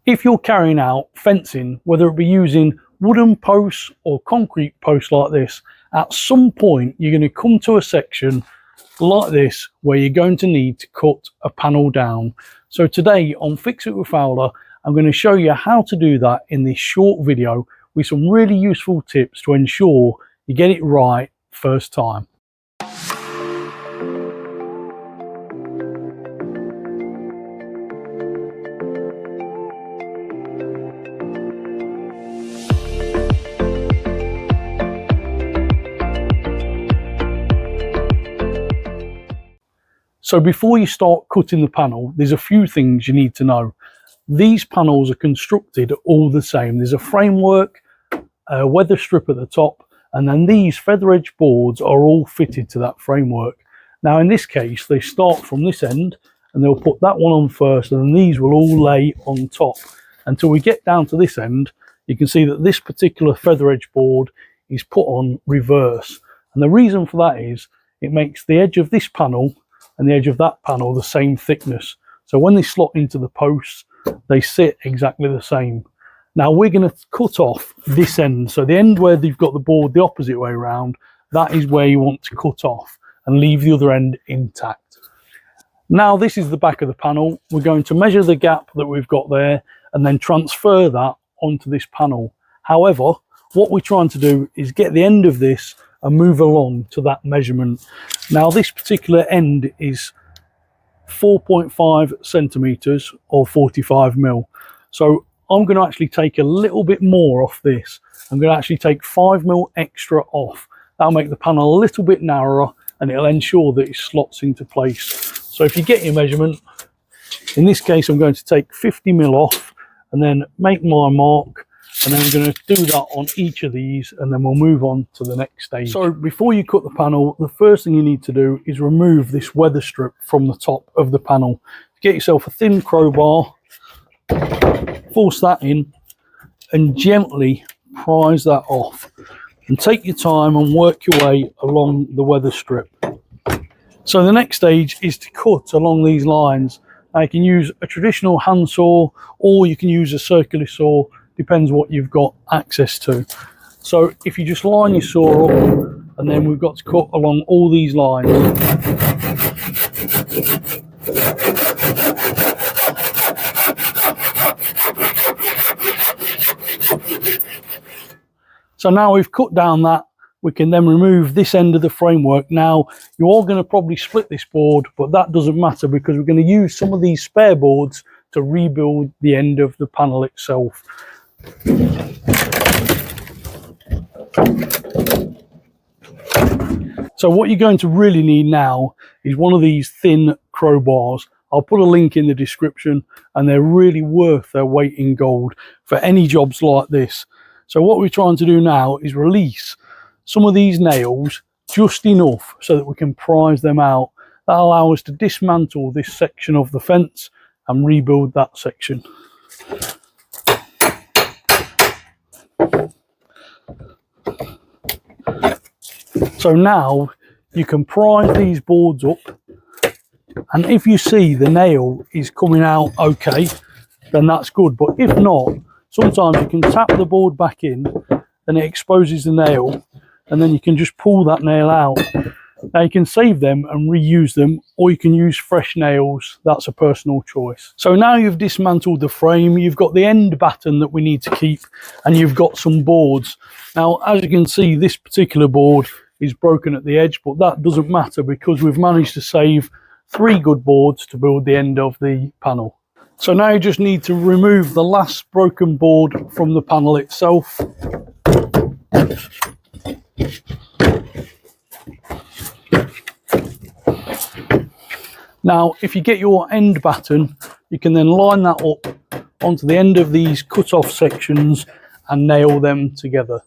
If you're carrying out fencing, whether it be using wooden posts or concrete posts like this, at some point you're going to come to a section like this where you're going to need to cut a panel down. So today on Fix It with Fowler, I'm going to show you how to do that in this short video with some really useful tips to ensure you get it right first time. So before you start cutting the panel, there's a few things you need to know. These panels are constructed all the same. There's a framework, a weather strip at the top, and then these feather edge boards are all fitted to that framework. Now in this case, they start from this end and they'll put that one on first, and then these will all lay on top. Until we get down to this end, you can see that this particular feather edge board is put on reverse. And the reason for that is it makes the edge of this panel and the edge of that panel the same thickness. So when they slot into the posts, they sit exactly the same. Now we're going to cut off this end. So the end where you've got the board the opposite way around, that is where you want to cut off and leave the other end intact. Now this is the back of the panel. We're going to measure the gap that we've got there and then transfer that onto this panel. However, what we're trying to do is get the end of this and move along to that measurement. Now this particular end is 4.5 centimeters or 45 mil. So I'm going to actually take a little bit more off this. I'm going to actually take 5 mil extra off. That'll make the panel a little bit narrower and it'll ensure that it slots into place. So if you get your measurement, in this case I'm going to take 50 mil off and then make my mark. And then I'm going to do that on each of these and then we'll move on to the next stage. So before you cut the panel, the first thing you need to do is remove this weather strip from the top of the panel. Get yourself a thin crowbar, force that in and gently prise that off. And take your time and work your way along the weather strip. So the next stage is to cut along these lines. Now you can use a traditional handsaw or you can use a circular saw. Depends what you've got access to. So if you just line your saw up and then we've got to cut along all these lines. So now we've cut down that, we can then remove this end of the framework. Now you are going to probably split this board, but that doesn't matter because we're going to use some of these spare boards to rebuild the end of the panel itself. So what you're going to really need now is one of these thin crowbars. I'll put a link in the description and they're really worth their weight in gold for any jobs like this. So what we're trying to do now is release some of these nails just enough so that we can prise them out. That'll allow us to dismantle this section of the fence and rebuild that section. So now you can prise these boards up, and if you see the nail is coming out okay, then that's good. But if not, sometimes you can tap the board back in and it exposes the nail, and then you can just pull that nail out. Now you can save them and reuse them, or you can use fresh nails. That's a personal choice. So now you've dismantled the frame, you've got the end batten that we need to keep, and you've got some boards. Now as you can see, this particular board is broken at the edge, but that doesn't matter because we've managed to save 3 good boards to build the end of the panel. So now you just need to remove the last broken board from the panel itself. Now if you get your end batten, you can then line that up onto the end of these cut off sections and nail them together.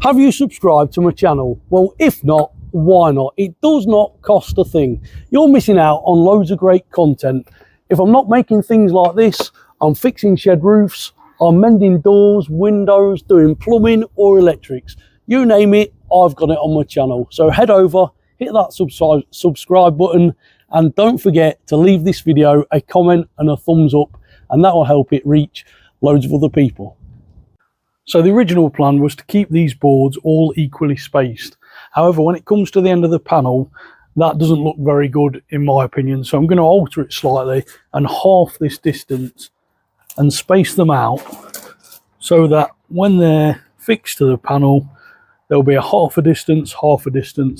Have you subscribed to my channel? Well, if not, why not? It does not cost a thing. You're missing out on loads of great content. If I'm not making things like this, I'm fixing shed roofs, I'm mending doors, windows, doing plumbing or electrics. You name it, I've got it on my channel. So head over, hit that subscribe button And don't forget to leave this video a comment and a thumbs up, and that will help it reach loads of other people. So the original plan was to keep these boards all equally spaced. However, when it comes to the end of the panel, that doesn't look very good in my opinion. So I'm going to alter it slightly and half this distance and space them out so that when they're fixed to the panel, there'll be a half a distance,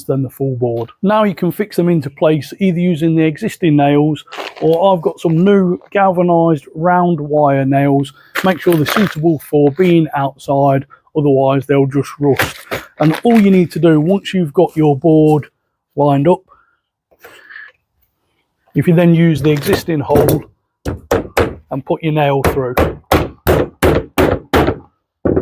then the full board. Now you can fix them into place either using the existing nails, or I've got some new galvanized round wire nails. Make sure they're suitable for being outside, otherwise they'll just rust. And all you need to do once you've got your board lined up, if you then use the existing hole and put your nail through,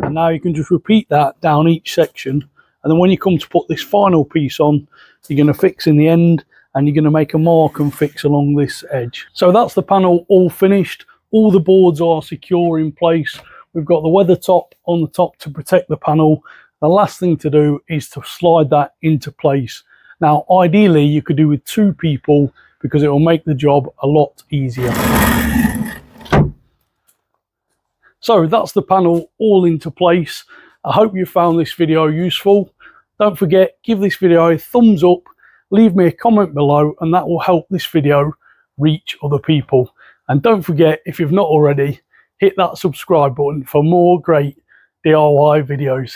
and now you can just repeat that down each section, and then when you come to put this final piece on, you're going to fix in the end and you're going to make a mark and fix along this edge. So that's the panel all finished. All the boards are secure in place. We've got the weather top on the top to protect the panel. The last thing to do is to slide that into place. Now ideally you could do with 2 people because it will make the job a lot easier. So that's the panel all into place. I hope you found this video useful. Don't forget, give this video a thumbs up, leave me a comment below, and that will help this video reach other people. And don't forget, if you've not already, hit that subscribe button for more great DIY videos.